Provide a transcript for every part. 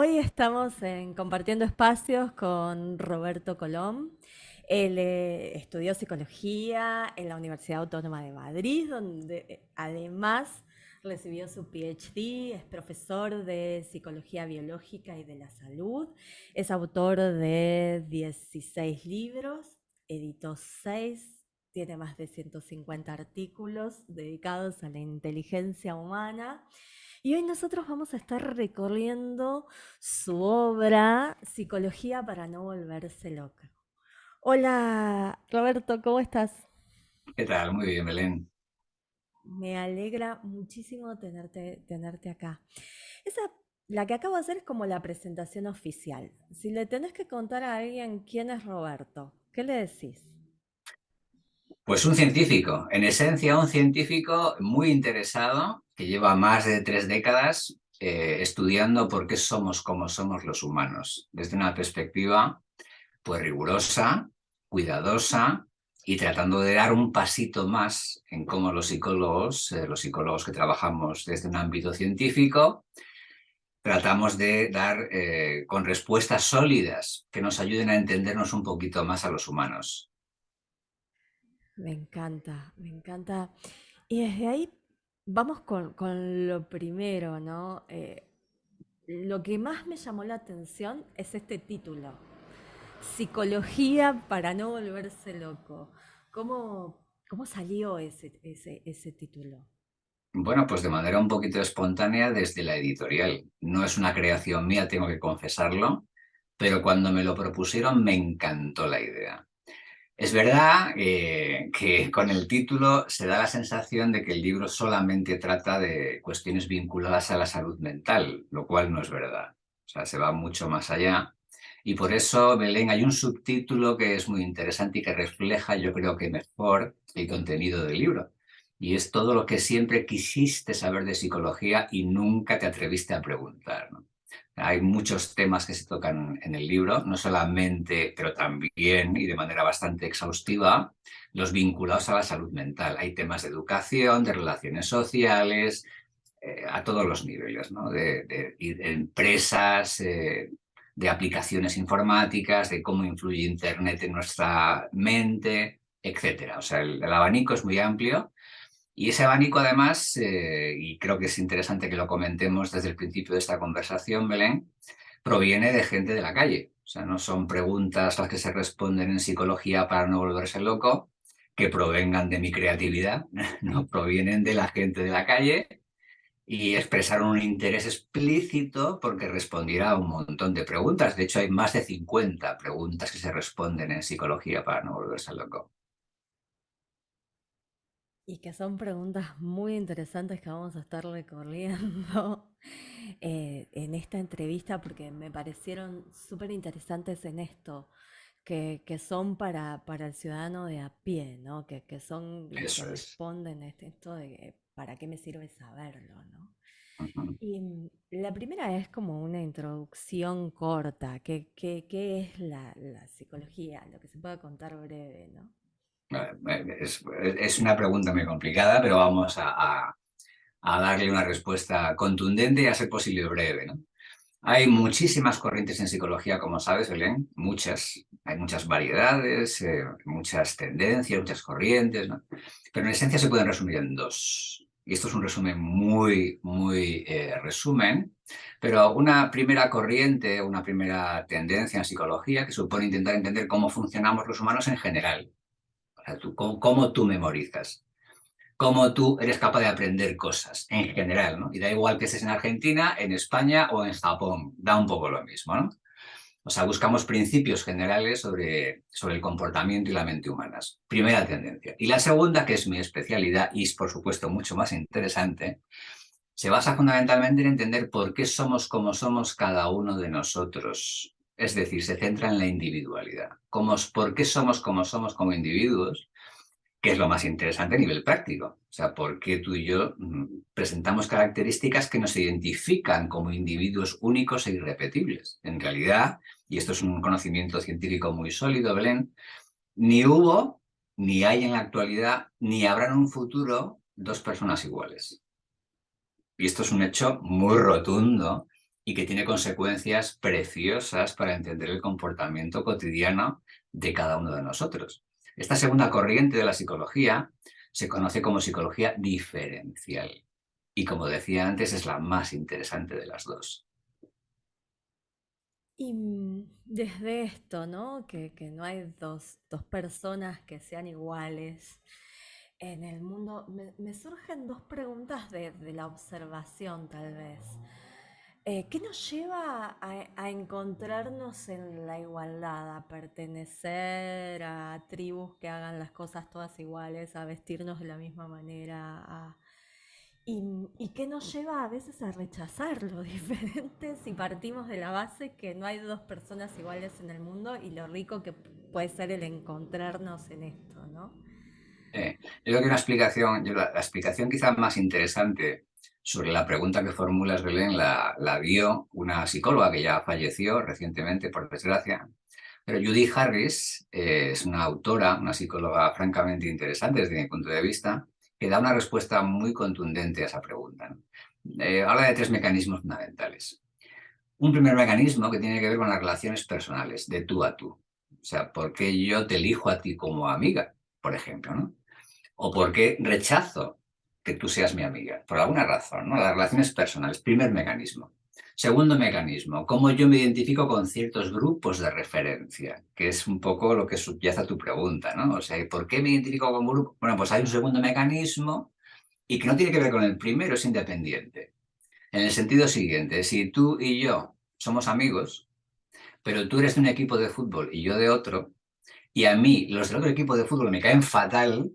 Hoy estamos compartiendo espacios con Roberto Colom. Él estudió psicología en la Universidad Autónoma de Madrid, donde además recibió su PhD, es profesor de psicología biológica y de la salud, es autor de 16 libros, editó 6, tiene más de 150 artículos dedicados a la inteligencia humana. Y hoy nosotros vamos a estar recorriendo su obra Psicología para no volverse loca. Hola, Roberto, ¿cómo estás? ¿Qué tal? Muy bien, Belén. Me alegra muchísimo tenerte acá. Esa, la que acabo de hacer es como la presentación oficial. Si le tenés que contar a alguien quién es Roberto, ¿qué le decís? Pues un científico, en esencia un científico muy interesado que lleva más de 3 décadas estudiando por qué somos como somos los humanos, desde una perspectiva pues rigurosa, cuidadosa y tratando de dar un pasito más en cómo los psicólogos que trabajamos desde un ámbito científico, tratamos de dar con respuestas sólidas que nos ayuden a entendernos un poquito más a los humanos. Me encanta, me encanta. Y desde ahí vamos con lo primero, ¿no? Lo que más me llamó la atención es este título, Psicología para no volverse loco. ¿Cómo salió ese título? Bueno, pues de manera un poquito espontánea desde la editorial. No es una creación mía, tengo que confesarlo, pero cuando me lo propusieron me encantó la idea. Es verdad que con el título se da la sensación de que el libro solamente trata de cuestiones vinculadas a la salud mental, lo cual no es verdad. O sea, se va mucho más allá. Y por eso, Belén, hay un subtítulo que es muy interesante y que refleja, yo creo que mejor, el contenido del libro. Y es todo lo que siempre quisiste saber de psicología y nunca te atreviste a preguntar, ¿no? Hay muchos temas que se tocan en el libro, no solamente, pero también y de manera bastante exhaustiva, los vinculados a la salud mental. Hay temas de educación, de relaciones sociales, a todos los niveles, ¿no? De empresas, de aplicaciones informáticas, de cómo influye Internet en nuestra mente, etcétera. O sea, el abanico es muy amplio y ese abanico, además, y creo que es interesante que lo comentemos desde el principio de esta conversación, Belén, proviene de gente de la calle. O sea, no son preguntas las que se responden en psicología para no volverse loco, que provengan de mi creatividad, no provienen de la gente de la calle y expresaron un interés explícito porque respondiera a un montón de preguntas. De hecho, hay más de 50 preguntas que se responden en psicología para no volverse loco. Y que son preguntas muy interesantes que vamos a estar recorriendo en esta entrevista porque me parecieron súper interesantes en esto, que son para el ciudadano de a pie, ¿no? Que son los que Eso es. responden a esto de para qué me sirve saberlo, ¿no? Ujú. Y la primera es como una introducción corta, ¿qué es la psicología? Lo que se pueda contar breve, ¿no? Es una pregunta muy complicada, pero vamos a darle una respuesta contundente y a ser posible breve, ¿no? Hay muchísimas corrientes en psicología, como sabes, Belén, muchas. Hay muchas variedades, muchas tendencias, muchas corrientes, ¿no? Pero en esencia se pueden resumir en dos. Y esto es un resumen muy resumen, pero una primera corriente, una primera tendencia en psicología que supone intentar entender cómo funcionamos los humanos en general. O sea, cómo tú memorizas, cómo tú eres capaz de aprender cosas en general, ¿no? Y da igual que estés en Argentina, en España o en Japón, da un poco lo mismo, ¿no? O sea, buscamos principios generales sobre el comportamiento y la mente humanas. Primera tendencia. Y la segunda, que es mi especialidad y es por supuesto mucho más interesante, se basa fundamentalmente en entender por qué somos como somos cada uno de nosotros. Es decir, se centra en la individualidad. ¿Por qué somos como somos como individuos? Que es lo más interesante a nivel práctico. O sea, por qué tú y yo presentamos características que nos identifican como individuos únicos e irrepetibles. En realidad, y esto es un conocimiento científico muy sólido, Belén, ni hubo, ni hay en la actualidad, ni habrá en un futuro dos personas iguales. Y esto es un hecho muy rotundo y que tiene consecuencias preciosas para entender el comportamiento cotidiano de cada uno de nosotros. Esta segunda corriente de la psicología se conoce como psicología diferencial y, como decía antes, es la más interesante de las dos. Y desde esto, ¿no? Que no hay dos personas que sean iguales en el mundo, me surgen dos preguntas de la observación, tal vez. ¿Qué nos lleva a encontrarnos en la igualdad, a pertenecer a tribus que hagan las cosas todas iguales, a vestirnos de la misma manera, y qué nos lleva a veces a rechazar lo diferente si partimos de la base que no hay dos personas iguales en el mundo y lo rico que puede ser el encontrarnos en esto, ¿no? Yo creo que una explicación, la explicación quizá más interesante sobre la pregunta que formulas, Belén, la dio una psicóloga que ya falleció recientemente, por desgracia. Pero Judy Harris es una autora, una psicóloga francamente interesante desde mi punto de vista, que da una respuesta muy contundente a esa pregunta, ¿no? Habla de tres mecanismos fundamentales. Un primer mecanismo que tiene que ver con las relaciones personales, de tú a tú. O sea, ¿por qué yo te elijo a ti como amiga, por ejemplo, ¿no? ¿O por qué rechazo que tú seas mi amiga? Por alguna razón, ¿no? Las relaciones personales, primer mecanismo. Segundo mecanismo, cómo yo me identifico con ciertos grupos de referencia, que es un poco lo que subyace a tu pregunta, ¿no? O sea, ¿por qué me identifico con grupos? Bueno, pues hay un segundo mecanismo y que no tiene que ver con el primero, es independiente. En el sentido siguiente, si tú y yo somos amigos, pero tú eres de un equipo de fútbol y yo de otro, y a mí los del otro equipo de fútbol me caen fatal,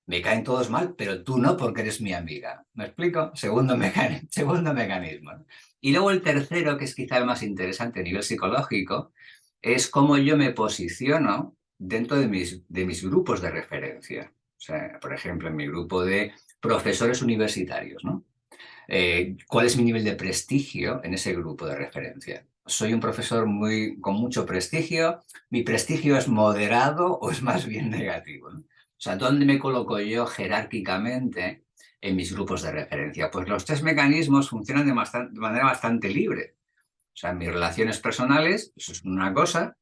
me caen todos mal, pero tú no porque eres mi amiga. ¿Me explico? Segundo mecanismo, ¿no? Y luego el tercero, que es quizá el más interesante a nivel psicológico, es cómo yo me posiciono dentro de mis grupos de referencia. O sea, por ejemplo, en mi grupo de profesores universitarios, ¿no? ¿Cuál es mi nivel de prestigio en ese grupo de referencia? ¿Soy un profesor con mucho prestigio? ¿Mi prestigio es moderado o es más bien negativo, ¿no? O sea, ¿dónde me coloco yo jerárquicamente en mis grupos de referencia? Pues los tres mecanismos funcionan de manera bastante libre. O sea, mis relaciones personales, eso es una cosa.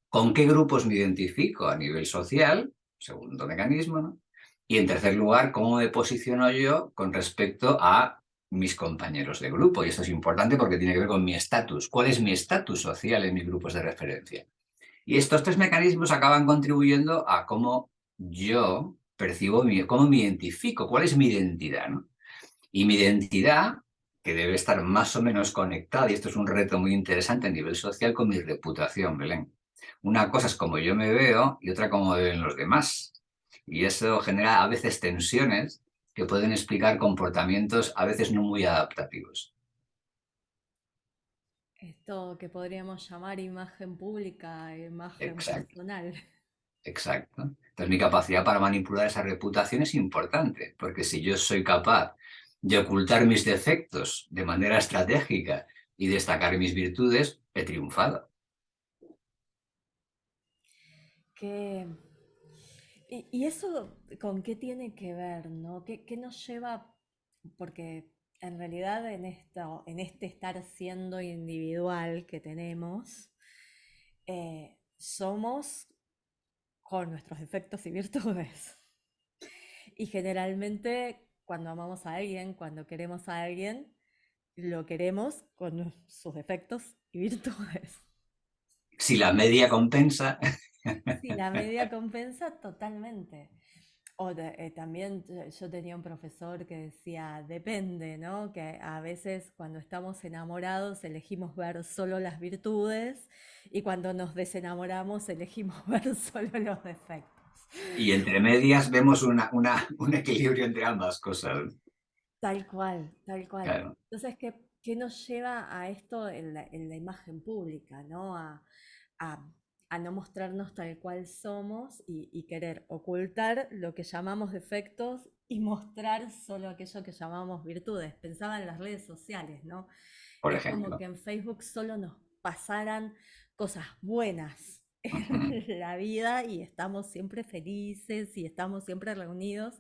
¿Con qué grupos me identifico a nivel social? Segundo mecanismo, ¿no? Y en tercer lugar, ¿cómo me posiciono yo con respecto a mis compañeros de grupo? Y esto es importante porque tiene que ver con mi estatus. ¿Cuál es mi estatus social en mis grupos de referencia? Y estos tres mecanismos acaban contribuyendo a cómo yo percibo, cómo me identifico, cuál es mi identidad, ¿no? Y mi identidad, que debe estar más o menos conectada, y esto es un reto muy interesante a nivel social, con mi reputación, Belén. Una cosa es como yo me veo y otra como me ven los demás. Y eso genera a veces tensiones que pueden explicar comportamientos a veces no muy adaptativos. Esto que podríamos llamar imagen pública, imagen Exacto, personal. exacto. Entonces mi capacidad para manipular esa reputación es importante, porque si yo soy capaz de ocultar mis defectos de manera estratégica y destacar mis virtudes, he triunfado. Que, y eso con qué tiene que ver, ¿no? ¿Qué nos lleva? Porque en realidad en este estar siendo individual que tenemos, somos con nuestros defectos y virtudes. Y generalmente cuando amamos a alguien, cuando queremos a alguien, lo queremos con sus defectos y virtudes. Si la media compensa, Sí, la media compensa totalmente. También yo tenía un profesor que decía, depende, ¿no? Que a veces cuando estamos enamorados elegimos ver solo las virtudes y cuando nos desenamoramos elegimos ver solo los defectos. y entre medias vemos un equilibrio entre ambas cosas. Tal cual, tal cual. Claro, Entonces, ¿qué nos lleva a esto en la imagen pública, ¿no? A- a no mostrarnos tal cual somos y querer ocultar lo que llamamos defectos y mostrar solo aquello que llamamos virtudes. Pensaba en las redes sociales, ¿no? por Es como ejemplo. que en Facebook solo nos pasaran cosas buenas Ujú. en la vida y estamos siempre felices y estamos siempre reunidos,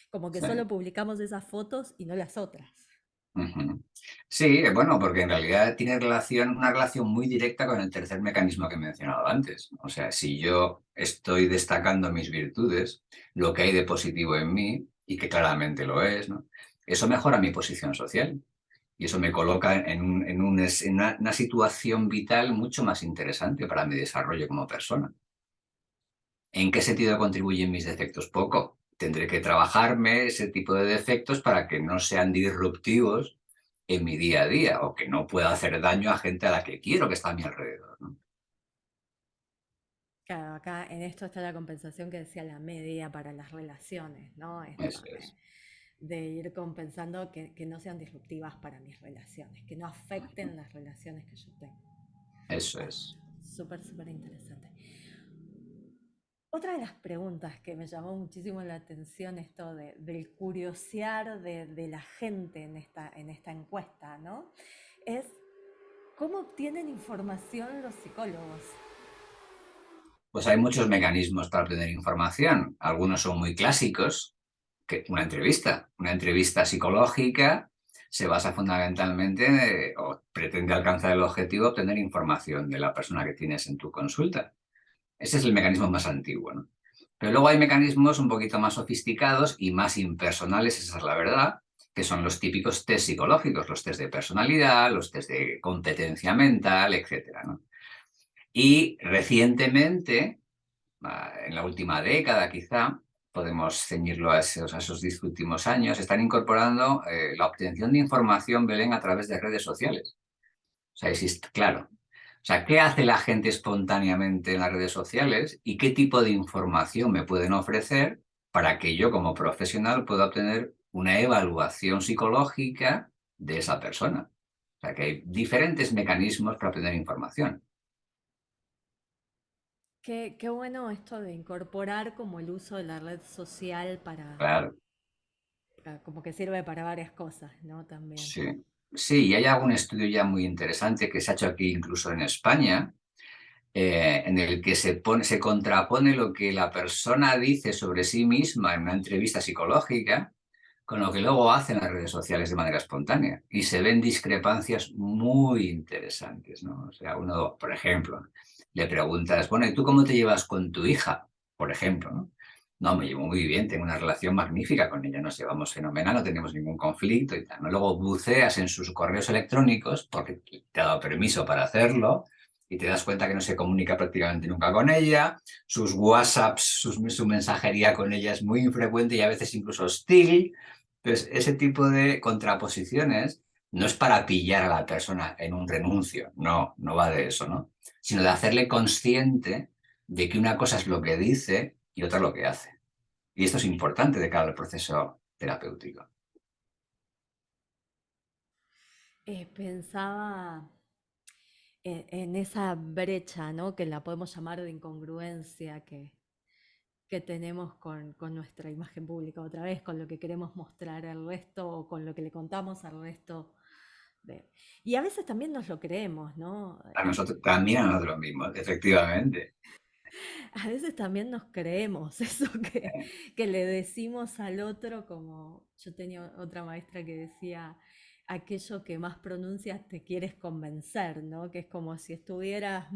como que Sí. solo publicamos esas fotos y no las otras. Ujú. Sí, bueno, porque en realidad tiene una relación muy directa con el tercer mecanismo que he mencionado antes. O sea, si yo estoy destacando mis virtudes, lo que hay de positivo en mí, y que claramente lo es, ¿no? Eso mejora mi posición social y eso me coloca en una situación vital mucho más interesante para mi desarrollo como persona. ¿En qué sentido contribuyen mis defectos? Poco. Tendré que trabajarme ese tipo de defectos para que no sean disruptivos en mi día a día o que no pueda hacer daño a gente a la que quiero que está a mi alrededor, ¿no? Claro, acá en esto está la compensación que decía la media para las relaciones, ¿no? Esto Eso es. de ir compensando que no sean disruptivas para mis relaciones, que no afecten las relaciones que yo tengo. Eso Está es. súper, súper interesante. Otra de las preguntas que me llamó muchísimo la atención, esto del curiosear de la gente en esta encuesta, ¿no? Es cómo obtienen información los psicólogos. Pues hay muchos mecanismos para obtener información. Algunos son muy clásicos, que una entrevista psicológica se basa fundamentalmente o pretende alcanzar el objetivo de obtener información de la persona que tienes en tu consulta. Ese es el mecanismo más antiguo, ¿no? Pero luego hay mecanismos un poquito más sofisticados y más impersonales, esa es la verdad, que son los típicos test psicológicos, los test de personalidad, los test de competencia mental, etcétera, ¿no? Y recientemente, en la última década quizá, podemos ceñirlo a esos 10 últimos años, están incorporando la obtención de información, Belén, a través de redes sociales. O sea, existe, claro. O sea, ¿qué hace la gente espontáneamente en las redes sociales y qué tipo de información me pueden ofrecer para que yo como profesional pueda obtener una evaluación psicológica de esa persona? O sea, que hay diferentes mecanismos para obtener información. Qué bueno esto de incorporar como el uso de la red social Claro, como que sirve para varias cosas, ¿no? También. sí. Sí, y hay algún estudio ya muy interesante que se ha hecho aquí incluso en España, en el que se contrapone lo que la persona dice sobre sí misma en una entrevista psicológica con lo que luego hacen las redes sociales de manera espontánea. Y se ven discrepancias muy interesantes, ¿no? O sea, uno, por ejemplo, le preguntas, bueno, ¿y tú cómo te llevas con tu hija? Por ejemplo, ¿no? No, me llevo muy bien, tengo una relación magnífica con ella, nos llevamos fenomenal, no tenemos ningún conflicto y tal, ¿no? Luego buceas en sus correos electrónicos porque te ha dado permiso para hacerlo y te das cuenta que no se comunica prácticamente nunca con ella, sus WhatsApps, su mensajería con ella es muy infrecuente y a veces incluso hostil. Entonces, ese tipo de contraposiciones no es para pillar a la persona en un renuncio, no, no va de eso, ¿no? Sino de hacerle consciente de que una cosa es lo que dice y otra lo que hace. Y esto es importante de cara al proceso terapéutico. Pensaba en esa brecha, ¿no? Que la podemos llamar de incongruencia que tenemos con nuestra imagen pública, otra vez, con lo que queremos mostrar al resto o con lo que le contamos al resto. Y a veces también nos lo creemos, ¿no? A nosotros, también a nosotros mismos, efectivamente. A veces también nos creemos eso que le decimos al otro, como yo tenía otra maestra que decía, aquello que más pronuncias te quieres convencer, ¿no? Que es como si estuvieras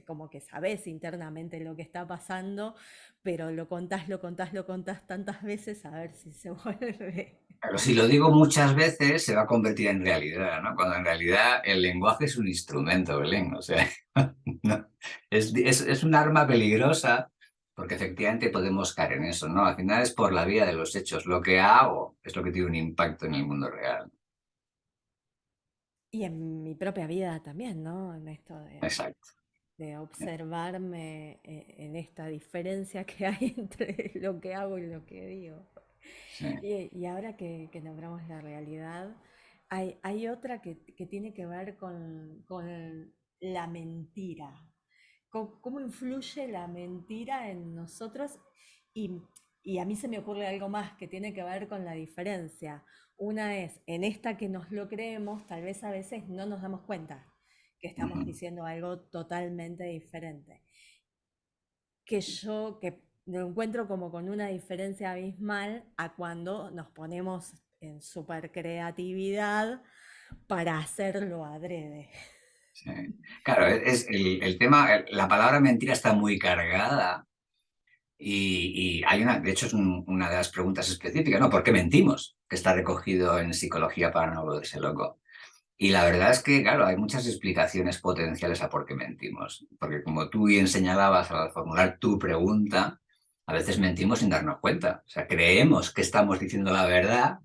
como que sabes internamente lo que está pasando, pero lo contás, lo contás, lo contás tantas veces a ver si se vuelve. Pero si lo digo muchas veces, se va a convertir en realidad, ¿no? Cuando en realidad el lenguaje es un instrumento, Belén. O sea, no, es un arma peligrosa porque efectivamente podemos caer en eso, ¿no? Al final es por la vía de los hechos. Lo que hago es lo que tiene un impacto en el mundo real. Y en mi propia vida también, ¿no? En esto Exacto. de observarme en esta diferencia que hay entre lo que hago y lo que digo. Sí. Y ahora que nombramos la realidad, hay otra que tiene que ver con la mentira. ¿Cómo influye la mentira en nosotros? Y, y a mí se me ocurre algo más que tiene que ver con la diferencia. Una es, en esta que nos lo creemos, tal vez a veces no nos damos cuenta que estamos Ujú. diciendo algo totalmente diferente. Que lo encuentro como con una diferencia abismal a cuando nos ponemos en super creatividad para hacerlo adrede. Sí. Claro, es el tema, la palabra mentira está muy cargada y hay una, de hecho es una de las preguntas específicas, ¿no? ¿Por qué mentimos? Que está recogido en Psicología para no volverse loco. Y la verdad es que, claro, hay muchas explicaciones potenciales a por qué mentimos. Porque como tú bien señalabas al formular tu pregunta, a veces mentimos sin darnos cuenta. O sea, creemos que estamos diciendo la verdad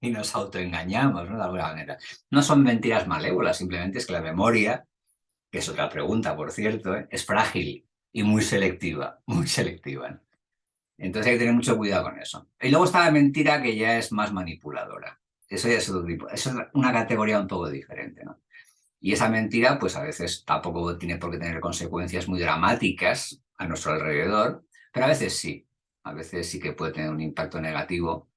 y nos autoengañamos, ¿no? De alguna manera. No son mentiras malévolas, simplemente es que la memoria, que es otra pregunta, por cierto, es frágil y muy selectiva, muy selectiva, ¿no? Entonces hay que tener mucho cuidado con eso. Y luego está la mentira que ya es más manipuladora. Eso ya es otro tipo, eso es una categoría un poco diferente, ¿no? Y esa mentira, pues a veces tampoco tiene por qué tener consecuencias muy dramáticas a nuestro alrededor, pero a veces sí. A veces sí que puede tener un impacto negativo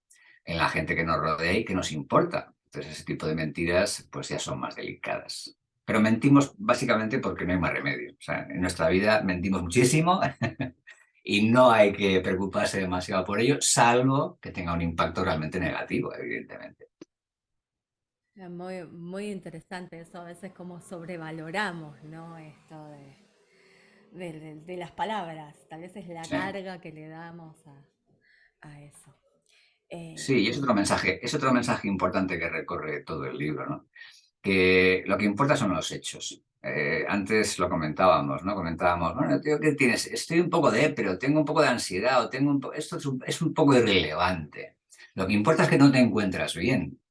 en la gente que nos rodea y que nos importa. Entonces ese tipo de mentiras pues ya son más delicadas. Pero mentimos básicamente porque no hay más remedio. O sea, en nuestra vida mentimos muchísimo y no hay que preocuparse demasiado por ello, salvo que tenga un impacto realmente negativo, evidentemente. Muy, muy interesante eso, a veces como sobrevaloramos, ¿no? Esto de las palabras, tal vez es la Sí. carga que le damos a eso. Sí, y es otro mensaje importante que recorre todo el libro, ¿no? Que lo que importa son los hechos. Antes lo comentábamos, ¿no? Comentábamos, bueno, tío, ¿qué tienes? Estoy un poco pero tengo un poco de ansiedad, o tengo esto es un poco irrelevante. Lo que importa es que no te encuentras bien.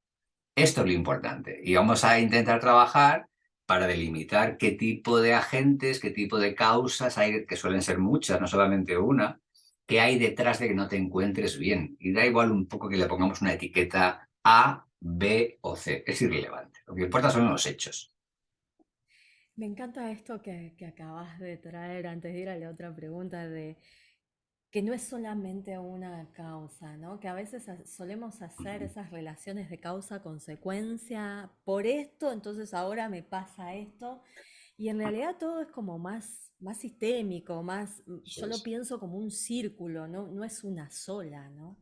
Esto es lo importante. Y vamos a intentar trabajar para delimitar qué tipo de agentes, qué tipo de causas hay, que suelen ser muchas, no solamente una, que hay detrás de que no te encuentres bien. Y da igual un poco que le pongamos una etiqueta A, B o C. Es irrelevante. Lo que importa son los hechos. Me encanta esto que acabas de traer antes de ir a la otra pregunta de que no es solamente una causa, ¿no? Que a veces solemos hacer Ujú. esas relaciones de causa-consecuencia por esto, entonces ahora me pasa esto. Y en realidad todo es como más sistémico, más, Eso yo lo es. pienso como un círculo, ¿no? No es una sola, ¿no?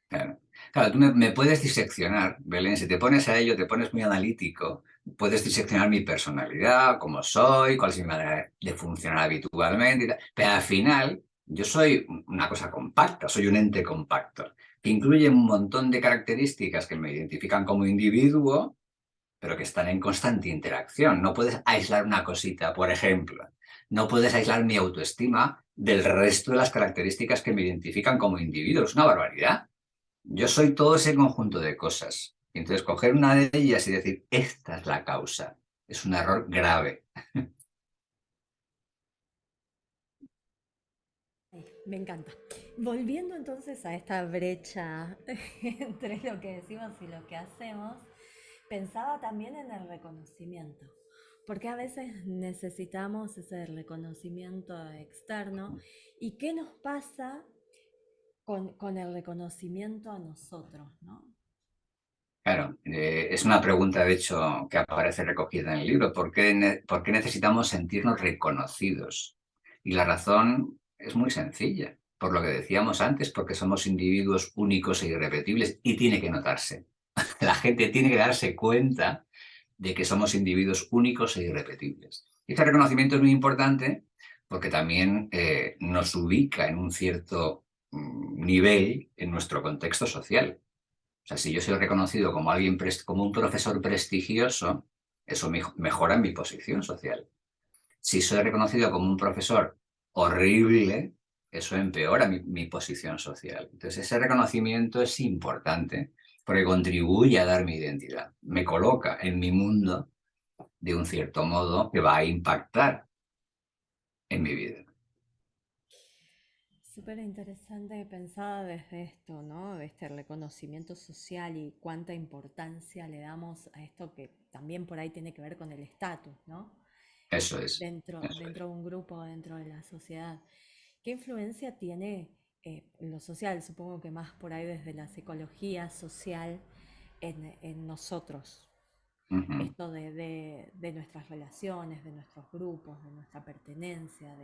Claro, claro, tú me puedes diseccionar, Belén, si te pones a ello, te pones muy analítico, puedes diseccionar mi personalidad, cómo soy, cuál es mi manera de funcionar habitualmente, y tal. Pero al final yo soy una cosa compacta, soy un ente compacto, que incluye un montón de características que me identifican como individuo, pero que están en constante interacción. No puedes aislar una cosita, por ejemplo, no puedes aislar mi autoestima del resto de las características que me identifican como individuo, es una barbaridad. Yo soy todo ese conjunto de cosas. Y entonces, coger una de ellas y decir, esta es la causa, es un error grave. Me encanta. Volviendo entonces a esta brecha entre lo que decimos y lo que hacemos, pensaba también en el reconocimiento, porque a veces necesitamos ese reconocimiento externo. ¿Y qué nos pasa con el reconocimiento a nosotros, ¿no? Claro, es una pregunta, de hecho, que aparece recogida en el libro. Por qué necesitamos sentirnos reconocidos? Y la razón es muy sencilla. Por lo que decíamos antes, porque somos individuos únicos e irrepetibles y tiene que notarse. La gente tiene que darse cuenta de que somos individuos únicos e irrepetibles. Y este reconocimiento es muy importante porque también nos ubica en un cierto nivel en nuestro contexto social. O sea, si yo soy reconocido como alguien, como un profesor prestigioso, eso mejora mi posición social. Si soy reconocido como un profesor horrible, eso empeora mi posición social. Entonces, ese reconocimiento es importante porque contribuye a dar mi identidad. Me coloca en mi mundo de un cierto modo que va a impactar en mi vida. Súper interesante pensada desde esto, ¿no? De este reconocimiento social y cuánta importancia le damos a esto que también por ahí tiene que ver con el estatus, ¿no? Eso es. Eso es. Dentro de un grupo, dentro de la sociedad. ¿Qué influencia tiene lo social? Supongo que más por ahí desde la psicología social en nosotros. Ujú. Esto de nuestras relaciones, de nuestros grupos, de nuestra pertenencia,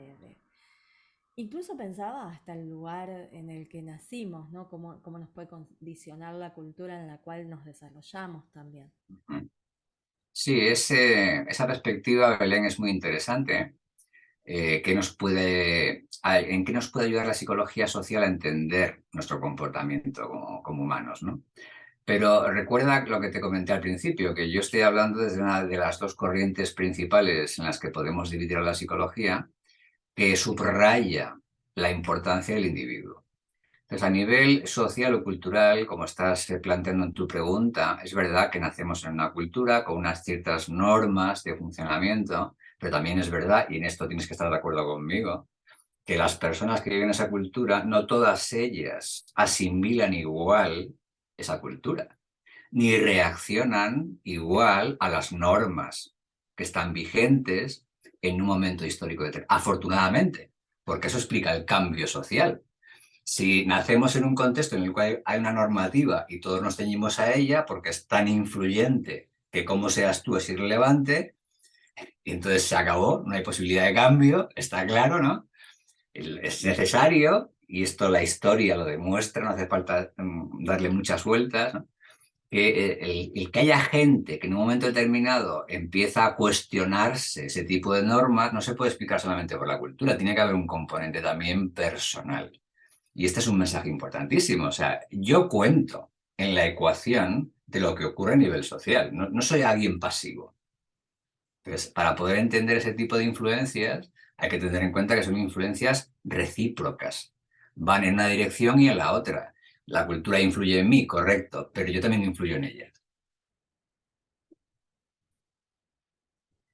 Incluso pensaba hasta el lugar en el que nacimos, ¿no? Cómo nos puede condicionar la cultura en la cual nos desarrollamos también. Sí, esa perspectiva, Belén, es muy interesante. ¿En qué nos puede ayudar la psicología social a entender nuestro comportamiento como humanos, ¿no? Pero recuerda lo que te comenté al principio, que yo estoy hablando desde una de las dos corrientes principales en las que podemos dividir a la psicología, que subraya la importancia del individuo. Entonces, a nivel social o cultural, como estás planteando en tu pregunta, es verdad que nacemos en una cultura con unas ciertas normas de funcionamiento, pero también es verdad, y en esto tienes que estar de acuerdo conmigo, que las personas que viven esa cultura, no todas ellas asimilan igual esa cultura, ni reaccionan igual a las normas que están vigentes en un momento histórico determinado. Afortunadamente, porque eso explica el cambio social. Si nacemos en un contexto en el cual hay una normativa y todos nos ceñimos a ella porque es tan influyente que cómo seas tú es irrelevante, y entonces se acabó, no hay posibilidad de cambio, está claro, ¿no? Es necesario, y esto la historia lo demuestra, no hace falta darle muchas vueltas, ¿no? Que el que haya gente que en un momento determinado empieza a cuestionarse ese tipo de normas no se puede explicar solamente por la cultura, tiene que haber un componente también personal. Y este es un mensaje importantísimo. O sea, yo cuento en la ecuación de lo que ocurre a nivel social. No soy alguien pasivo. Entonces, para poder entender ese tipo de influencias, hay que tener en cuenta que son influencias recíprocas. Van en una dirección y en la otra. La cultura influye en mí, correcto, pero yo también influyo en ella.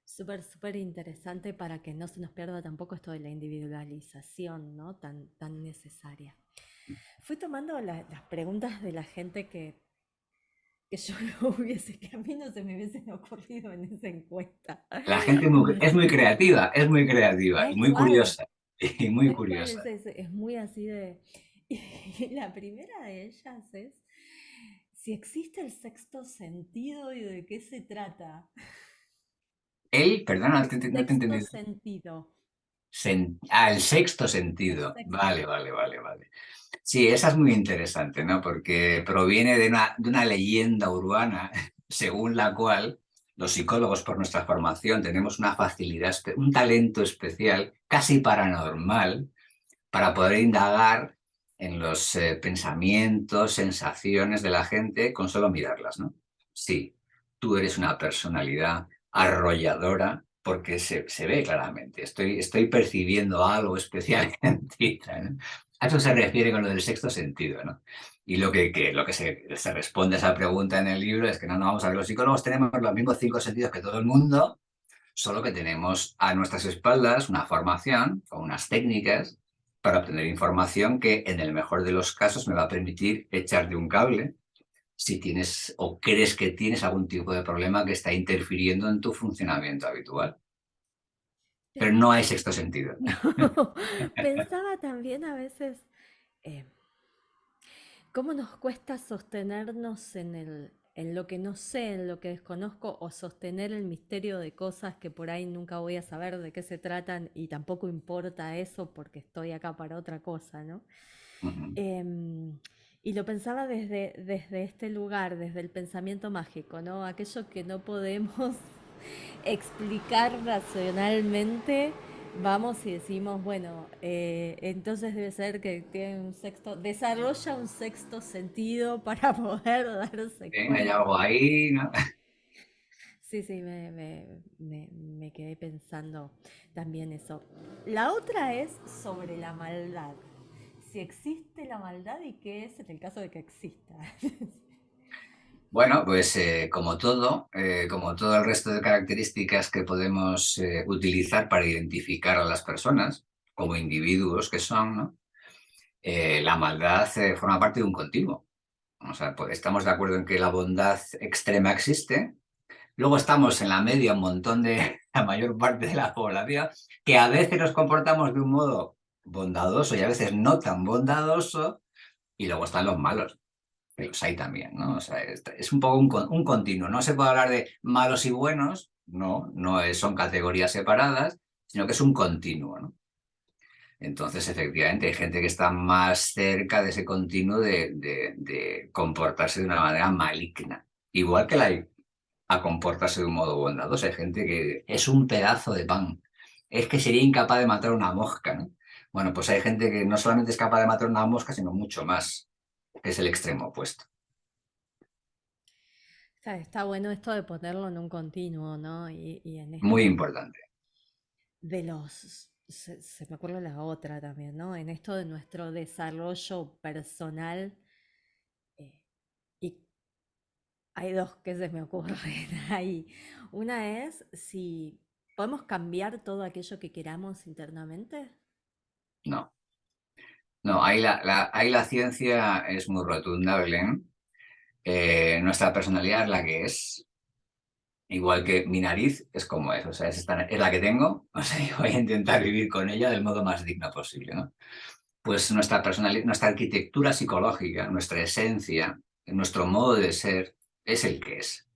Súper, súper interesante para que no se nos pierda tampoco esto de la individualización, ¿no? Tan necesaria. Fui tomando las preguntas de la gente que yo no hubiese, que a mí no se me hubiesen ocurrido en esa encuesta. La gente es muy creativa y Tal muy cual, curiosa. Y muy tal cual, curiosa. es muy así de... Y la primera de ellas es si existe el sexto sentido y de qué se trata. Él, perdona, no te he Sexto entendido. sentido. El sexto El sentido. sexto. Vale, vale, vale, vale. Sí, esa es muy interesante, ¿no? Porque proviene de una leyenda urbana según la cual los psicólogos, por nuestra formación, tenemos una facilidad, un talento especial, casi paranormal, para poder indagar en los pensamientos, sensaciones de la gente con solo mirarlas, ¿no? Sí, tú eres una personalidad arrolladora porque se ve claramente. Estoy percibiendo algo especial en ti, ¿no? A eso se refiere con lo del sexto sentido, ¿no? Y lo que se responde a esa pregunta en el libro es que no, no, vamos a ver, los psicólogos tenemos los mismos cinco sentidos que todo el mundo, solo que tenemos a nuestras espaldas una formación con unas técnicas para obtener información que en el mejor de los casos me va a permitir echarte un cable si tienes o crees que tienes algún tipo de problema que está interfiriendo en tu funcionamiento habitual. Pero no hay sexto sentido. No, pensaba también a veces eh, cómo nos cuesta sostenernos en lo que no sé, en lo que desconozco, o sostener el misterio de cosas que por ahí nunca voy a saber de qué se tratan y tampoco importa eso porque estoy acá para otra cosa, ¿no? Ujú. Em, y lo pensaba desde este lugar, desde el pensamiento mágico, ¿no? Aquello que no podemos explicar racionalmente, vamos y decimos, bueno, entonces debe ser que tiene un sexto, desarrolla un sexto sentido para poder darse Bien, hay cuenta. algo ahí, ¿no? Sí, sí, me quedé pensando también eso. La otra es sobre la maldad. Si existe la maldad y qué es en el caso de que exista. Bueno, pues como todo el resto de características que podemos utilizar para identificar a las personas como individuos que son, ¿no? La maldad forma parte de un continuo. O sea, pues estamos de acuerdo en que la bondad extrema existe. Luego estamos en la media, un montón de la mayor parte de la población, que a veces nos comportamos de un modo bondadoso y a veces no tan bondadoso. Y luego están los malos, que los hay también, ¿no? O sea, es un poco un continuo. No se puede hablar de malos y buenos, no son categorías separadas, sino que es un continuo, ¿no? Entonces, efectivamente, hay gente que está más cerca de ese continuo de comportarse de una manera maligna. Igual que la hay a comportarse de un modo bondadoso. Hay gente que es un pedazo de pan. Es que sería incapaz de matar una mosca, ¿no? Bueno, pues hay gente que no solamente es capaz de matar una mosca, sino mucho más, que es el extremo opuesto. Está bueno esto de ponerlo en un continuo, ¿no? Y en Muy esto importante. de se me ocurre la otra también, ¿no? En esto de nuestro desarrollo personal. eh, y hay dos que se me ocurren ahí. Una es si podemos cambiar todo aquello que queramos internamente. No, no, ahí la ciencia es muy rotunda, Belén. Nuestra personalidad es la que es, igual que mi nariz es como es, o sea, es la que tengo, o sea, yo voy a intentar vivir con ella del modo más digno posible, ¿no? Pues nuestra personalidad, nuestra arquitectura psicológica, nuestra esencia, nuestro modo de ser es el que es.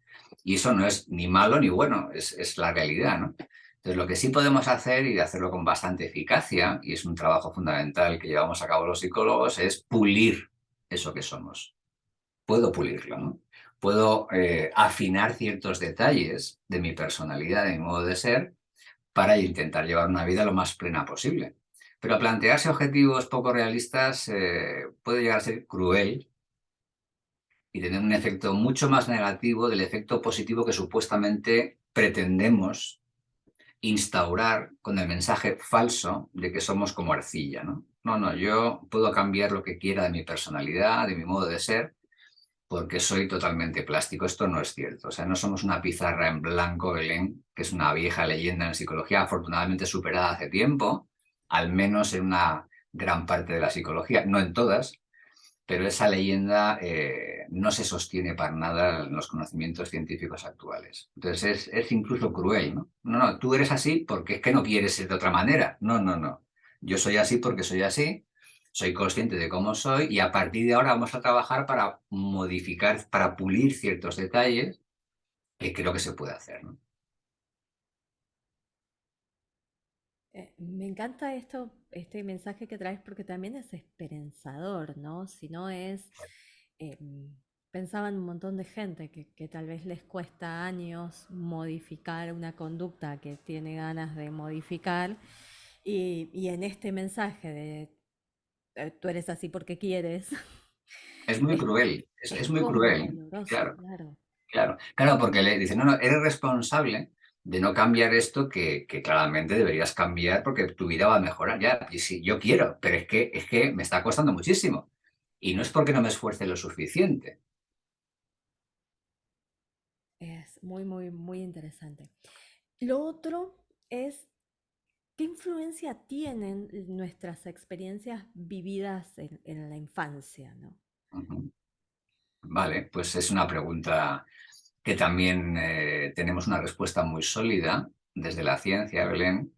Y eso no es ni malo ni bueno, es la realidad, ¿no? Entonces, lo que sí podemos hacer, y hacerlo con bastante eficacia, y es un trabajo fundamental que llevamos a cabo los psicólogos, es pulir eso que somos. Puedo pulirlo, ¿no? Puedo afinar ciertos detalles de mi personalidad, de mi modo de ser, para intentar llevar una vida lo más plena posible. Pero plantearse objetivos poco realistas puede llegar a ser cruel y tener un efecto mucho más negativo del efecto positivo que supuestamente pretendemos instaurar con el mensaje falso de que somos como arcilla, ¿no? No, no, yo puedo cambiar lo que quiera de mi personalidad, de mi modo de ser, porque soy totalmente plástico. Esto no es cierto. O sea, no somos una pizarra en blanco, Belén, que es una vieja leyenda en psicología, afortunadamente superada hace tiempo, al menos en una gran parte de la psicología, no en todas, pero esa leyenda no se sostiene para nada en los conocimientos científicos actuales. Entonces es incluso cruel, ¿no? No, no, tú eres así porque es que no quieres ser de otra manera. No, no, no. Yo soy así porque soy así, soy consciente de cómo soy y a partir de ahora vamos a trabajar para modificar, para pulir ciertos detalles que creo que se puede hacer, ¿no? Me encanta esto, este mensaje que traes porque también es esperanzador, ¿no? Si no es, pensaba en un montón de gente que tal vez les cuesta años modificar una conducta que tiene ganas de modificar y en este mensaje de tú eres así porque quieres, Es muy es, cruel, es es muy como cruel, doloroso, claro. claro. Claro, claro, porque le dicen, no, no, eres responsable de no cambiar esto que claramente deberías cambiar porque tu vida va a mejorar. Ya, y sí, yo quiero, pero es que me está costando muchísimo. Y no es porque no me esfuerce lo suficiente. Es muy interesante. Lo otro es, ¿qué influencia tienen nuestras experiencias vividas en la infancia, ¿no? Ujú. Vale, pues es una pregunta que también tenemos una respuesta muy sólida desde la ciencia, Belén,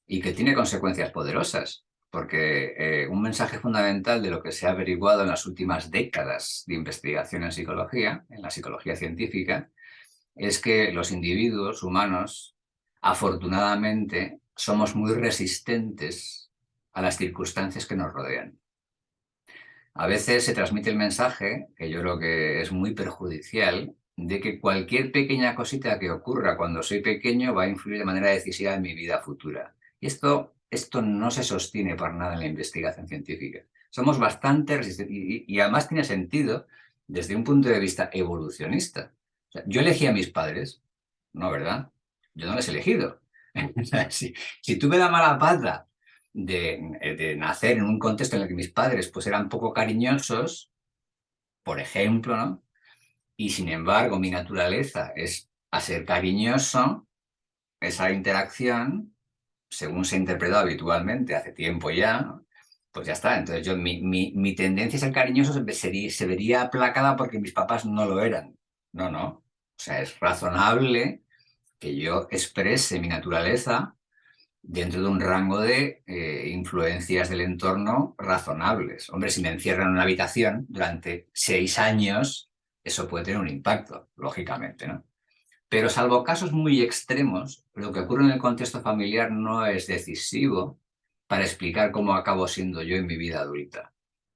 y que tiene consecuencias poderosas, porque un mensaje fundamental de lo que se ha averiguado en las últimas décadas de investigación en la psicología científica, es que los individuos humanos, afortunadamente, somos muy resistentes a las circunstancias que nos rodean. A veces se transmite el mensaje, que yo creo que es muy perjudicial, de que cualquier pequeña cosita que ocurra cuando soy pequeño va a influir de manera decisiva en mi vida futura. Y esto no se sostiene por nada en la investigación científica. Somos bastante resistentes y además tiene sentido desde un punto de vista evolucionista. O sea, yo elegí a mis padres, no, ¿verdad? Yo no les he elegido. O sea, si tuve la mala pata de nacer en un contexto en el que mis padres pues eran poco cariñosos, por ejemplo, ¿no? Y sin embargo mi naturaleza es a ser cariñoso, esa interacción, según se ha interpretado habitualmente hace tiempo ya, ¿no? Pues ya está. Entonces mi tendencia a ser cariñoso se vería aplacada porque mis papás no lo eran. No, no. O sea, es razonable que yo exprese mi naturaleza dentro de un rango de influencias del entorno razonables. Hombre, si me encierran en una habitación durante 6 años, eso puede tener un impacto, lógicamente, ¿no? Pero salvo casos muy extremos, lo que ocurre en el contexto familiar no es decisivo para explicar cómo acabo siendo yo en mi vida adulta.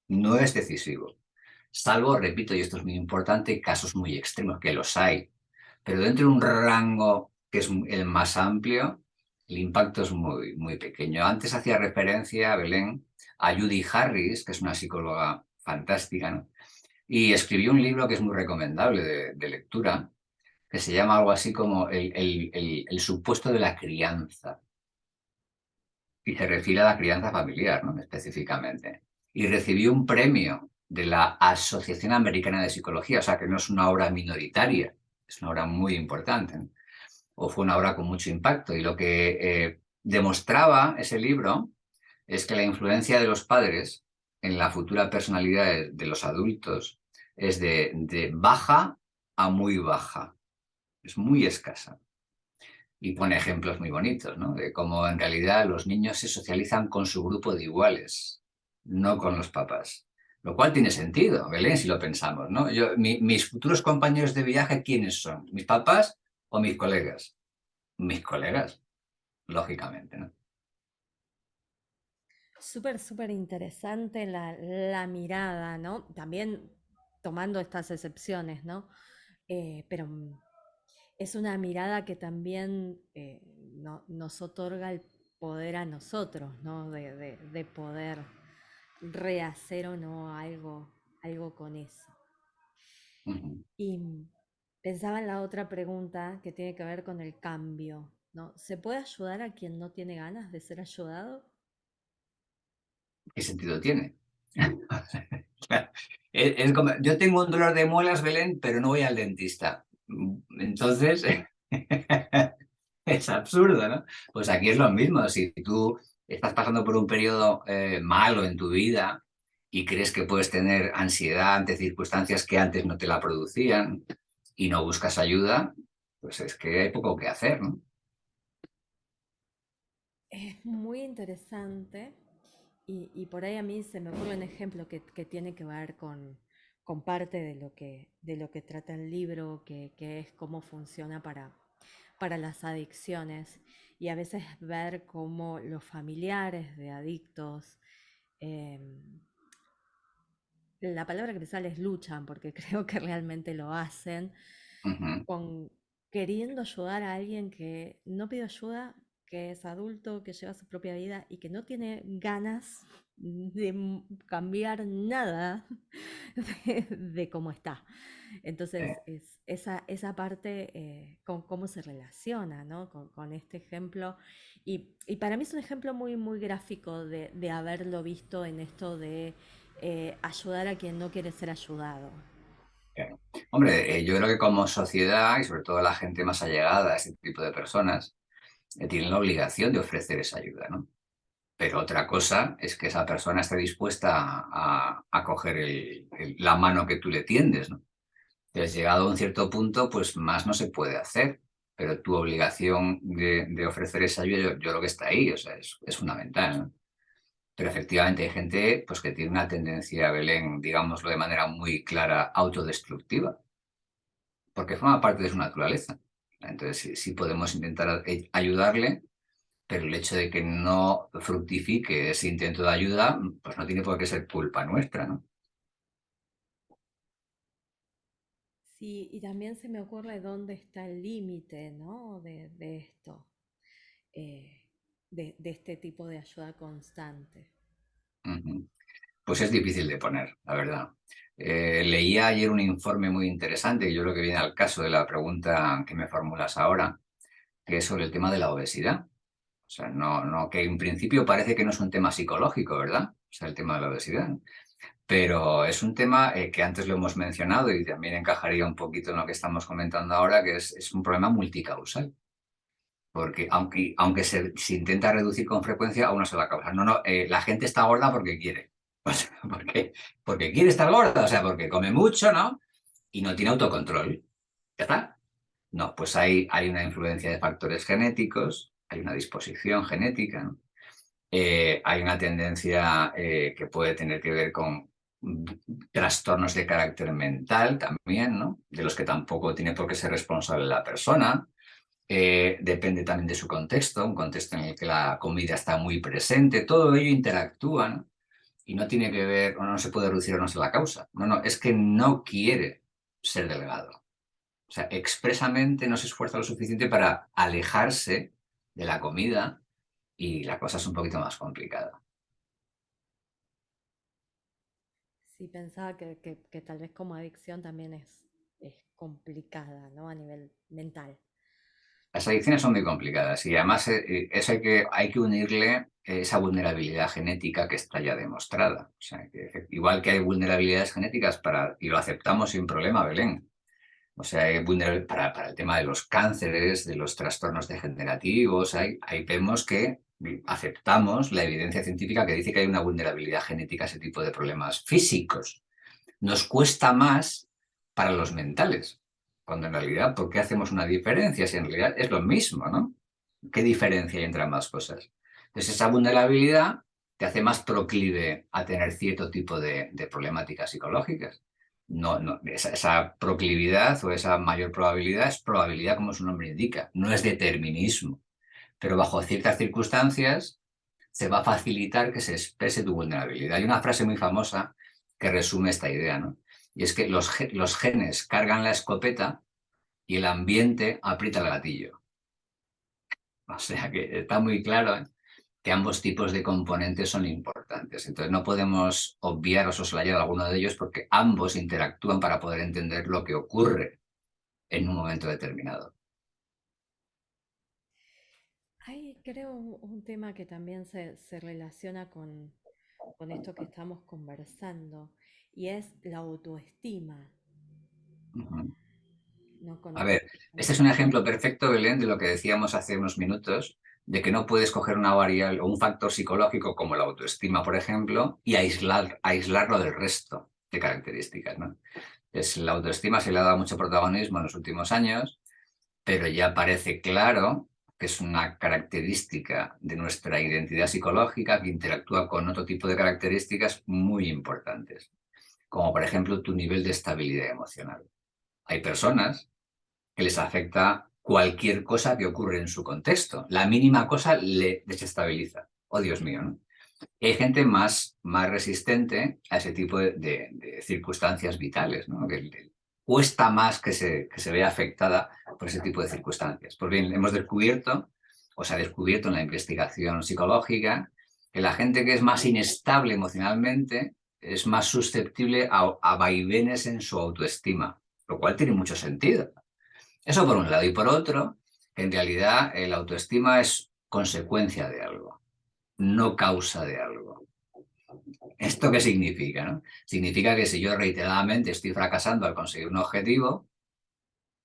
No es decisivo. Salvo, repito, y esto es muy importante, casos muy extremos, que los hay. Pero dentro de un rango que es el más amplio, el impacto es muy, muy pequeño. Antes hacía referencia, Belén, a Judy Harris, que es una psicóloga fantástica, ¿no? Y escribió un libro que es muy recomendable de lectura, que se llama algo así como el supuesto de la crianza. Y se refiere a la crianza familiar, ¿no? Específicamente. Y recibió un premio de la Asociación Americana de Psicología, o sea que no es una obra minoritaria, es una obra muy importante, ¿no? O fue una obra con mucho impacto. Y lo que demostraba ese libro es que la influencia de los padres en la futura personalidad de los adultos es de baja a muy baja, es muy escasa. Y pone ejemplos muy bonitos, ¿no? De cómo en realidad los niños se socializan con su grupo de iguales, no con los papás. Lo cual tiene sentido, Belén, si lo pensamos, ¿no? Mis futuros compañeros de viaje, ¿quiénes son? ¿Mis papás o mis colegas? Mis colegas, lógicamente, ¿no? Súper, súper interesante la mirada, ¿no? También tomando estas excepciones, ¿no? Pero es una mirada que también nos otorga el poder a nosotros, ¿no? De poder rehacer o no algo con eso. Ujú. Y pensaba en la otra pregunta que tiene que ver con el cambio, ¿no? ¿Se puede ayudar a quien no tiene ganas de ser ayudado? ¿Qué sentido tiene? Claro. Es como, yo tengo un dolor de muelas, Belén, pero no voy al dentista. Entonces, es absurdo, ¿no? Pues aquí es lo mismo. Si tú estás pasando por un periodo malo en tu vida y crees que puedes tener ansiedad ante circunstancias que antes no te la producían y no buscas ayuda, pues es que hay poco que hacer, ¿no? Es muy interesante y por ahí a mí se me ocurre un ejemplo que tiene que ver con parte de lo que trata el libro, que es cómo funciona para las adicciones y a veces ver cómo los familiares de adictos, em, la palabra que me sale es luchan, porque creo que realmente lo hacen, Ujú. con queriendo ayudar a alguien que no pide ayuda, que es adulto, que lleva su propia vida y que no tiene ganas de cambiar nada de cómo está. Entonces, Eh, es esa parte con cómo se relaciona, ¿no? Con este ejemplo. Y para mí es un ejemplo muy, muy gráfico de haberlo visto en esto de ayudar a quien no quiere ser ayudado. Hombre, yo creo que como sociedad y sobre todo la gente más allegada a este tipo de personas, tienen la obligación de ofrecer esa ayuda, ¿no? Pero otra cosa es que esa persona esté dispuesta a coger la mano que tú le tiendes, ¿no? Entonces, llegado a un cierto punto, pues más no se puede hacer, pero tu obligación de ofrecer esa ayuda, yo creo que está ahí, o sea, es fundamental, ¿no? Pero efectivamente hay gente pues, que tiene una tendencia, Belén, digámoslo de manera muy clara, autodestructiva, porque forma parte de su naturaleza. Entonces, sí podemos intentar ayudarle, pero el hecho de que no fructifique ese intento de ayuda, pues no tiene por qué ser culpa nuestra, ¿no? Sí, y también se me ocurre dónde está el límite, ¿no? De esto, de este tipo de ayuda constante. Ujú. Pues es difícil de poner, la verdad. Leía ayer un informe muy interesante, que yo creo que viene al caso de la pregunta que me formulas ahora, que es sobre el tema de la obesidad. O sea, que en principio parece que no es un tema psicológico, ¿verdad? O sea, el tema de la obesidad. Pero es un tema que antes lo hemos mencionado y también encajaría un poquito en lo que estamos comentando ahora, que es un problema multicausal. Porque aunque se intenta reducir con frecuencia a una sola causa. No, no, la gente está gorda porque quiere. O sea, porque quiere estar gorda, o sea, porque come mucho, ¿no? Y no tiene autocontrol. ¿Ya está? No, pues hay una influencia de factores genéticos, hay una disposición genética, ¿no? Hay una tendencia que puede tener que ver con trastornos de carácter mental también, ¿no? De los que tampoco tiene por qué ser responsable la persona. depende también de su contexto, un contexto en el que la comida está muy presente, todo ello interactúa, ¿no? Y no tiene que ver, o no se puede reducir a no ser la causa. No, no, es que no quiere ser delgado. O sea, expresamente no se esfuerza lo suficiente para alejarse de la comida y la cosa es un poquito más complicada. Sí, pensaba que tal vez como adicción también es complicada, ¿no? A nivel mental. Las adicciones son muy complicadas y además eso hay que unirle esa vulnerabilidad genética que está ya demostrada. O sea, que igual que hay vulnerabilidades genéticas y lo aceptamos sin problema, Belén. O sea, hay para el tema de los cánceres, de los trastornos degenerativos, ahí vemos que aceptamos la evidencia científica que dice que hay una vulnerabilidad genética a ese tipo de problemas físicos. Nos cuesta más para los mentales, cuando en realidad, ¿por qué hacemos una diferencia? Si en realidad es lo mismo, ¿no? ¿Qué diferencia hay entre ambas cosas? Entonces, esa vulnerabilidad te hace más proclive a tener cierto tipo de problemáticas psicológicas. No, no, esa proclividad o esa mayor probabilidad es probabilidad como su nombre indica, no es determinismo, pero bajo ciertas circunstancias se va a facilitar que se exprese tu vulnerabilidad. Hay una frase muy famosa que resume esta idea, ¿no? Y es que los genes cargan la escopeta y el ambiente aprieta el gatillo. O sea que está muy claro, ¿eh?, que ambos tipos de componentes son importantes. Entonces no podemos obviar o soslayar alguno de ellos porque ambos interactúan para poder entender lo que ocurre en un momento determinado. Hay, creo, un tema que también se relaciona con esto que estamos conversando y es la autoestima. Ujú. No A conozco ver, este es un tanto. ejemplo perfecto, Belén, de lo que decíamos hace unos minutos, de que no puedes coger una variable o un factor psicológico como la autoestima, por ejemplo, y aislarlo del resto de características, ¿no? La autoestima se le ha dado mucho protagonismo en los últimos años, pero ya parece claro que es una característica de nuestra identidad psicológica que interactúa con otro tipo de características muy importantes, como por ejemplo tu nivel de estabilidad emocional. Hay personas que les afecta cualquier cosa que ocurre en su contexto. La mínima cosa le desestabiliza. Oh, Dios mío, ¿no? Hay gente más resistente a ese tipo de circunstancias vitales, ¿no? Que cuesta más que se vea afectada por ese tipo de circunstancias. Pues bien, hemos descubierto, o se ha descubierto en la investigación psicológica, que la gente que es más inestable emocionalmente es más susceptible a vaivenes en su autoestima, lo cual tiene mucho sentido. Eso por un lado. Y por otro, que en realidad la autoestima es consecuencia de algo, no causa de algo. ¿Esto qué significa, no? Significa que si yo reiteradamente estoy fracasando al conseguir un objetivo,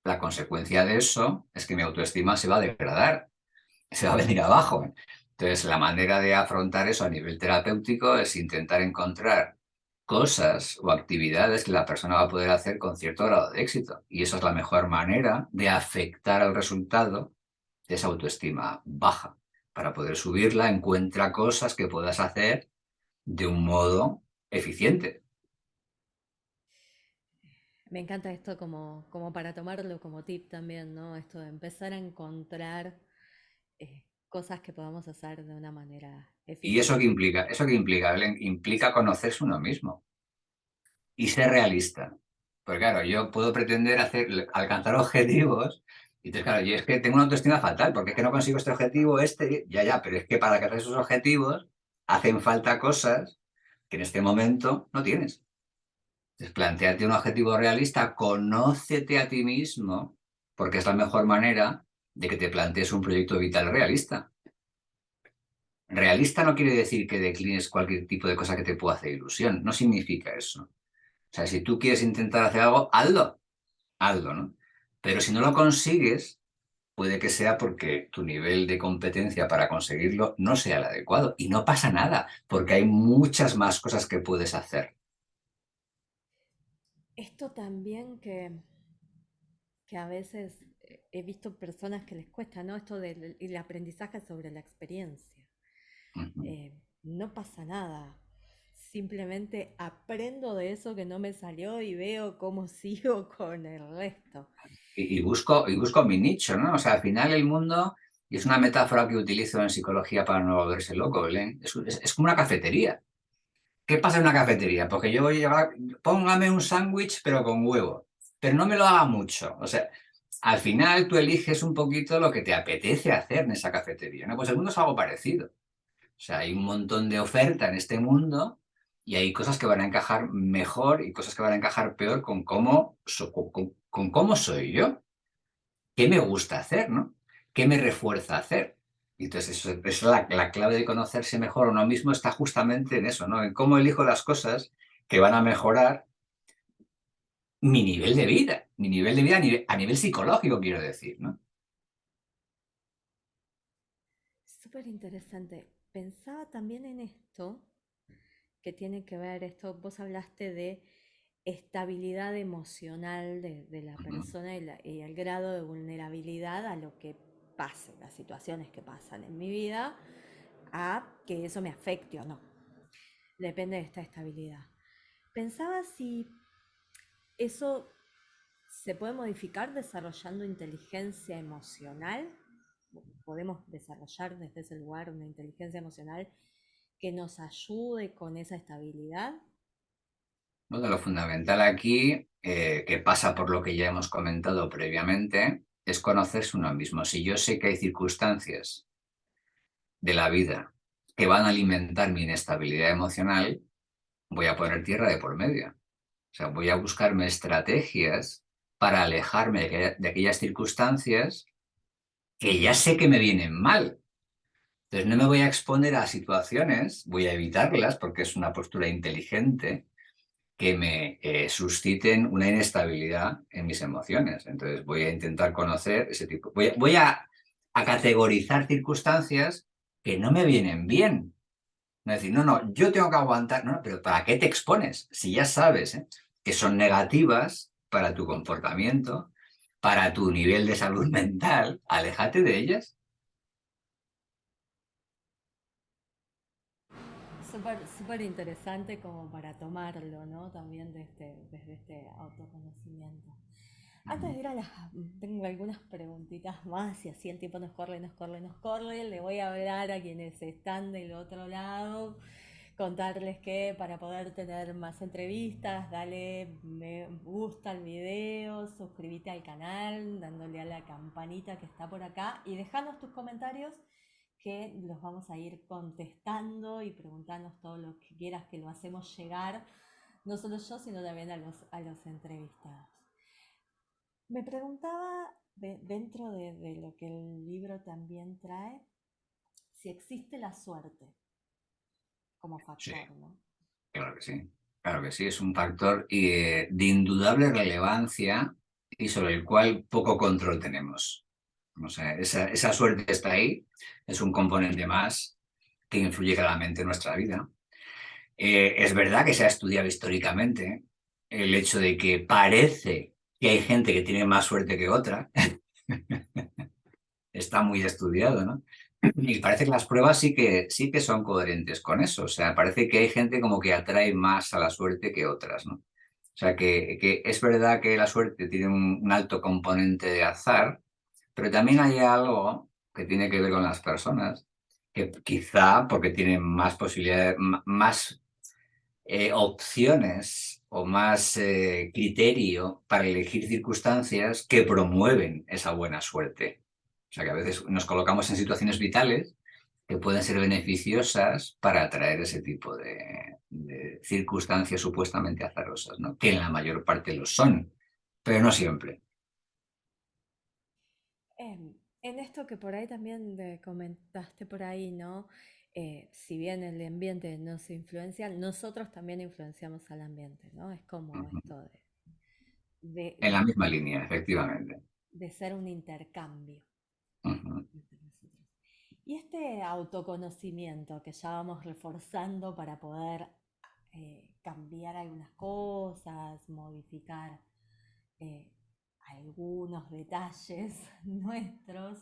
la consecuencia de eso es que mi autoestima se va a degradar, se va a venir abajo. Entonces, la manera de afrontar eso a nivel terapéutico es intentar encontrar cosas o actividades que la persona va a poder hacer con cierto grado de éxito. Y esa es la mejor manera de afectar al resultado de esa autoestima baja. Para poder subirla, encuentra cosas que puedas hacer de un modo eficiente. Me encanta esto como para tomarlo como tip también, ¿no? Esto de empezar a encontrar cosas que podamos hacer de una manera ¿Y eficiente. eso qué implica, Belén? Implica conocerse uno mismo y ser realista. Porque claro, yo puedo pretender alcanzar objetivos y entonces, claro, yo es que tengo una autoestima fatal porque es que no consigo este objetivo, ya, pero es que para alcanzar esos objetivos hacen falta cosas que en este momento no tienes. Entonces, plantearte un objetivo realista, conócete a ti mismo, porque es la mejor manera de que te plantees un proyecto vital realista. Realista no quiere decir que declines cualquier tipo de cosa que te pueda hacer ilusión, no significa eso. O sea, si tú quieres intentar hacer algo, hazlo, ¿no? Pero si no lo consigues, puede que sea porque tu nivel de competencia para conseguirlo no sea el adecuado. Y no pasa nada, porque hay muchas más cosas que puedes hacer. Esto también que a veces he visto personas que les cuesta, ¿no? Esto del el aprendizaje sobre la experiencia. Ujú. No pasa nada. Simplemente aprendo de eso que no me salió y veo cómo sigo con el resto. y busco mi nicho, ¿no? O sea, al final el mundo, y es una metáfora que utilizo en psicología para no volverse loco, Belén, es como una cafetería. ¿Qué pasa en una cafetería? Porque yo voy a llevar, póngame un sándwich pero con huevo, pero no me lo haga mucho. O sea, al final tú eliges un poquito lo que te apetece hacer en esa cafetería, ¿no? Pues el mundo es algo parecido. O sea, hay un montón de oferta en este mundo y hay cosas que van a encajar mejor y cosas que van a encajar peor con cómo, con cómo soy yo, qué me gusta hacer, ¿no? ¿Qué me refuerza hacer? Y entonces eso es la clave de conocerse mejor a uno mismo está justamente en eso, ¿no? En cómo elijo las cosas que van a mejorar mi nivel de vida a nivel psicológico, quiero decir, ¿no? Súper interesante. Pensaba también en esto, que tiene que ver esto, vos hablaste de estabilidad emocional de la Ujú. persona y el grado de vulnerabilidad a lo que pase, las situaciones que pasan en mi vida, a que eso me afecte o no. Depende de esta estabilidad. Pensaba si eso se puede modificar desarrollando inteligencia emocional. Podemos desarrollar desde ese lugar una inteligencia emocional que nos ayude con esa estabilidad. Bueno, lo fundamental aquí, que pasa por lo que ya hemos comentado previamente, es conocerse uno mismo. Si yo sé que hay circunstancias de la vida que van a alimentar mi inestabilidad emocional, voy a poner tierra de por medio. O sea, voy a buscarme estrategias para alejarme de aquellas circunstancias que ya sé que me vienen mal. Entonces no me voy a exponer a situaciones, voy a evitarlas porque es una postura inteligente que me susciten una inestabilidad en mis emociones. Entonces voy a intentar conocer ese tipo. Voy a categorizar circunstancias que no me vienen bien. No decir, no, no, yo tengo que aguantar. No, no, pero ¿para qué te expones? Si ya sabes, que son negativas para tu comportamiento, para tu nivel de salud mental, aléjate de ellas. Súper, súper interesante como para tomarlo, ¿no? También desde este autoconocimiento. Antes de ir a las... Tengo algunas preguntitas más y así el tiempo nos corre, nos corre, nos corre. Le voy a hablar a quienes están del otro lado, contarles que para poder tener más entrevistas, dale me gusta al video, suscríbete al canal, dándole a la campanita que está por acá y dejanos tus comentarios que los vamos a ir contestando y preguntarnos todo lo que quieras que lo hacemos llegar, no solo yo, sino también a los entrevistados. Me preguntaba, dentro de lo que el libro también trae, si existe la suerte como Sí, factor, ¿no? claro que sí. Claro que sí, es un factor de indudable relevancia y sobre el cual poco control tenemos. O sea, esa suerte está ahí, es un componente más que influye claramente en nuestra vida. Es verdad que se ha estudiado históricamente el hecho de que parece que hay gente que tiene más suerte que otra, está muy estudiado, ¿no? Y parece que las pruebas sí que son coherentes con eso. O sea, parece que hay gente como que atrae más a la suerte que otras, ¿no? O sea, que es verdad que la suerte tiene un alto componente de azar, pero también hay algo que tiene que ver con las personas, que quizá porque tienen más posibilidades, más opciones o más criterio para elegir circunstancias que promueven esa buena suerte. O sea que a veces nos colocamos en situaciones vitales que pueden ser beneficiosas para atraer ese tipo de circunstancias supuestamente azarosas, ¿no? Que en la mayor parte lo son, pero no siempre. En esto que por ahí también comentaste por ahí, ¿no? Si bien el ambiente nos influencia, nosotros también influenciamos al ambiente, ¿no? Es como Ujú. esto de, En la de- misma línea, efectivamente. de ser un intercambio Ujú. entre nosotros. Y este autoconocimiento que ya vamos reforzando para poder cambiar algunas cosas, modificar eh, algunos detalles nuestros,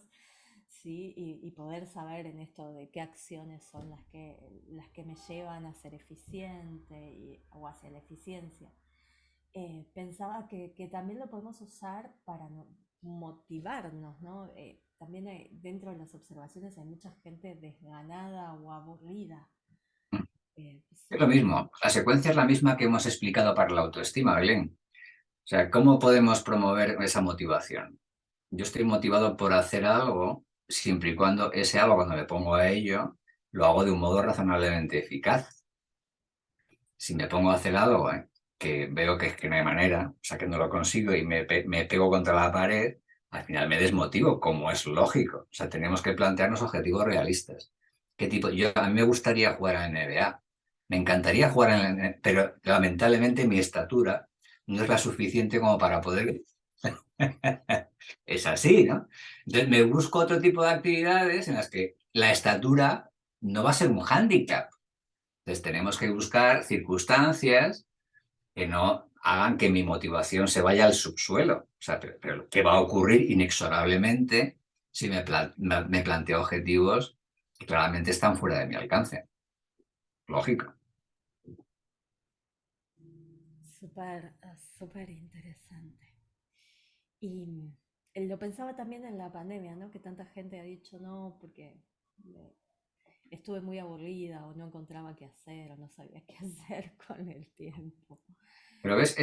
¿sí? Y poder saber en esto de qué acciones son las que me llevan a ser eficiente o hacia la eficiencia. Pensaba que también lo podemos usar para motivarnos, ¿no? También dentro de las observaciones hay mucha gente desganada o aburrida. Es lo mismo, la secuencia es la misma que hemos explicado para la autoestima, Belén. O sea, ¿cómo podemos promover esa motivación? Yo estoy motivado por hacer algo siempre y cuando ese algo, cuando me pongo a ello, lo hago de un modo razonablemente eficaz. Si me pongo a hacer algo, que veo que es que no hay manera, o sea, que no lo consigo y me pego contra la pared, al final me desmotivo, como es lógico. O sea, tenemos que plantearnos objetivos realistas. ¿Qué tipo? A mí me gustaría jugar en la NBA. Me encantaría jugar en la NBA, pero lamentablemente mi estatura no es la suficiente como para poder. Es así, ¿no? Entonces me busco otro tipo de actividades en las que la estatura no va a ser un hándicap. Entonces tenemos que buscar circunstancias que no hagan que mi motivación se vaya al subsuelo. O sea, pero ¿qué va a ocurrir inexorablemente si me planteo objetivos que claramente están fuera de mi alcance? Lógico. Súper, súper interesante. Y lo pensaba también en la pandemia, ¿no? Que tanta gente ha dicho no, porque me- estuve muy aburrida o no encontraba qué hacer o no sabía qué hacer con el tiempo. Pero ves,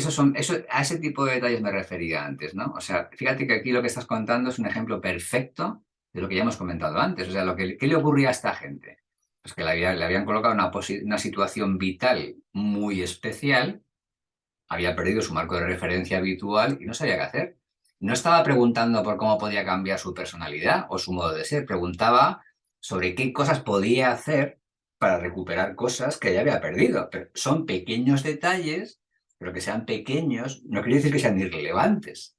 a ese tipo de detalles me refería antes, ¿no? O sea, fíjate que aquí lo que estás contando es un ejemplo perfecto de lo que ya hemos comentado antes. O sea, ¿qué le ocurría a esta gente? Pues que le habían colocado una situación vital muy especial, había perdido su marco de referencia habitual y no sabía qué hacer. No estaba preguntando por cómo podía cambiar su personalidad o su modo de ser, preguntaba sobre qué cosas podía hacer para recuperar cosas que ya había perdido. Pero son pequeños detalles, pero que sean pequeños no quiere decir que sean irrelevantes.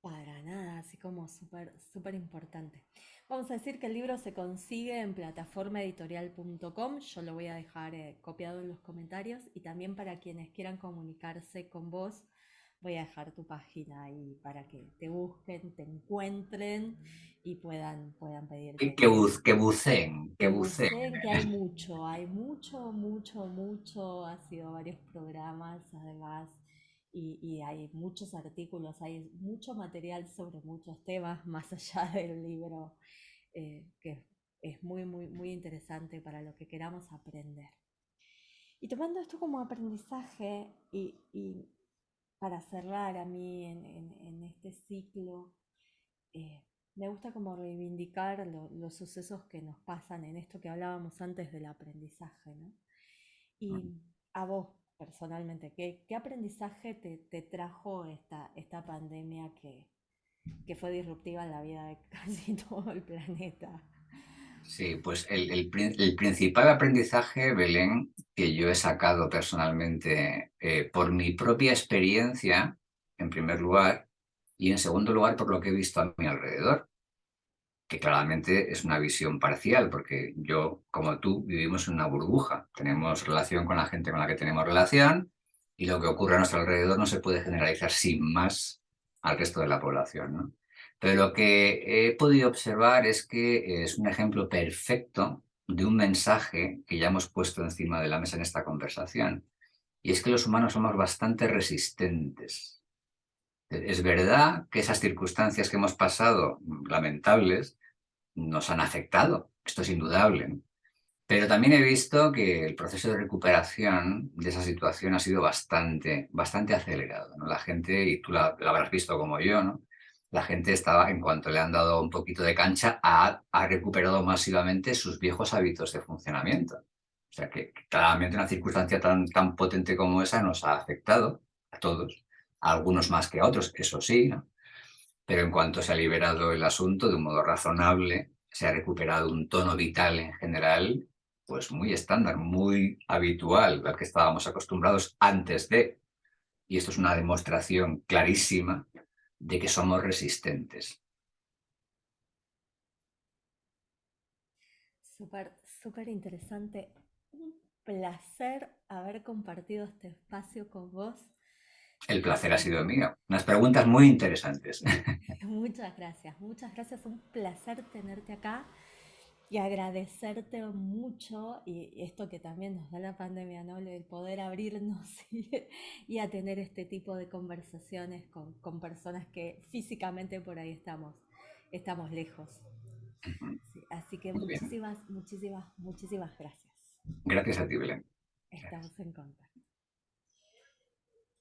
Para nada, así como súper, súper importante. Vamos a decir que el libro se consigue en plataformaeditorial.com. Yo lo voy a dejar copiado en los comentarios y también para quienes quieran comunicarse con vos, voy a dejar tu página ahí para que te busquen, te encuentren y puedan pedirte Que buceen, que que buceen. buceen, que hay mucho, mucho, mucho, ha sido varios programas además y hay muchos artículos, hay mucho material sobre muchos temas más allá del libro, que es muy, muy, muy interesante para lo que queramos aprender. Y tomando esto como aprendizaje y para cerrar a mí en este ciclo, eh, me gusta como reivindicar los sucesos que nos pasan en esto que hablábamos antes del aprendizaje, ¿no? Y a vos personalmente, ¿qué aprendizaje te trajo esta pandemia que fue disruptiva en la vida de casi todo el planeta? Sí, pues el principal aprendizaje, Belén, que yo he sacado personalmente por mi propia experiencia, en primer lugar, y en segundo lugar por lo que he visto a mi alrededor, que claramente es una visión parcial, porque yo, como tú, vivimos en una burbuja. Tenemos relación con la gente con la que tenemos relación y lo que ocurre a nuestro alrededor no se puede generalizar sin más al resto de la población, ¿no? Pero lo que he podido observar es que es un ejemplo perfecto de un mensaje que ya hemos puesto encima de la mesa en esta conversación. Y es que los humanos somos bastante resistentes. Es verdad que esas circunstancias que hemos pasado, lamentables, nos han afectado, esto es indudable, ¿no? Pero también he visto que el proceso de recuperación de esa situación ha sido bastante acelerado, ¿no? La gente, y tú la habrás visto como yo, ¿no? La gente estaba, en cuanto le han dado un poquito de cancha, ha recuperado masivamente sus viejos hábitos de funcionamiento. O sea que claramente una circunstancia tan potente como esa nos ha afectado a todos, a algunos más que a otros, eso sí, ¿no? Pero en cuanto se ha liberado el asunto de un modo razonable, se ha recuperado un tono vital en general, pues muy estándar, muy habitual al que estábamos acostumbrados antes de. Y esto es una demostración clarísima de que somos resistentes. Súper, súper interesante. Un placer haber compartido este espacio con vos. El placer ha Eh, sido mío. Unas preguntas muy interesantes. muchas gracias, un placer tenerte acá Y agradecerte mucho, y esto que también nos da la pandemia, ¿no? El poder abrirnos y a tener este tipo de conversaciones con personas que físicamente por ahí estamos lejos. Ujú. Sí, así que Muy bien. muchísimas, muchísimas, muchísimas gracias. Gracias a ti, Belén. Gracias. Estamos en contacto.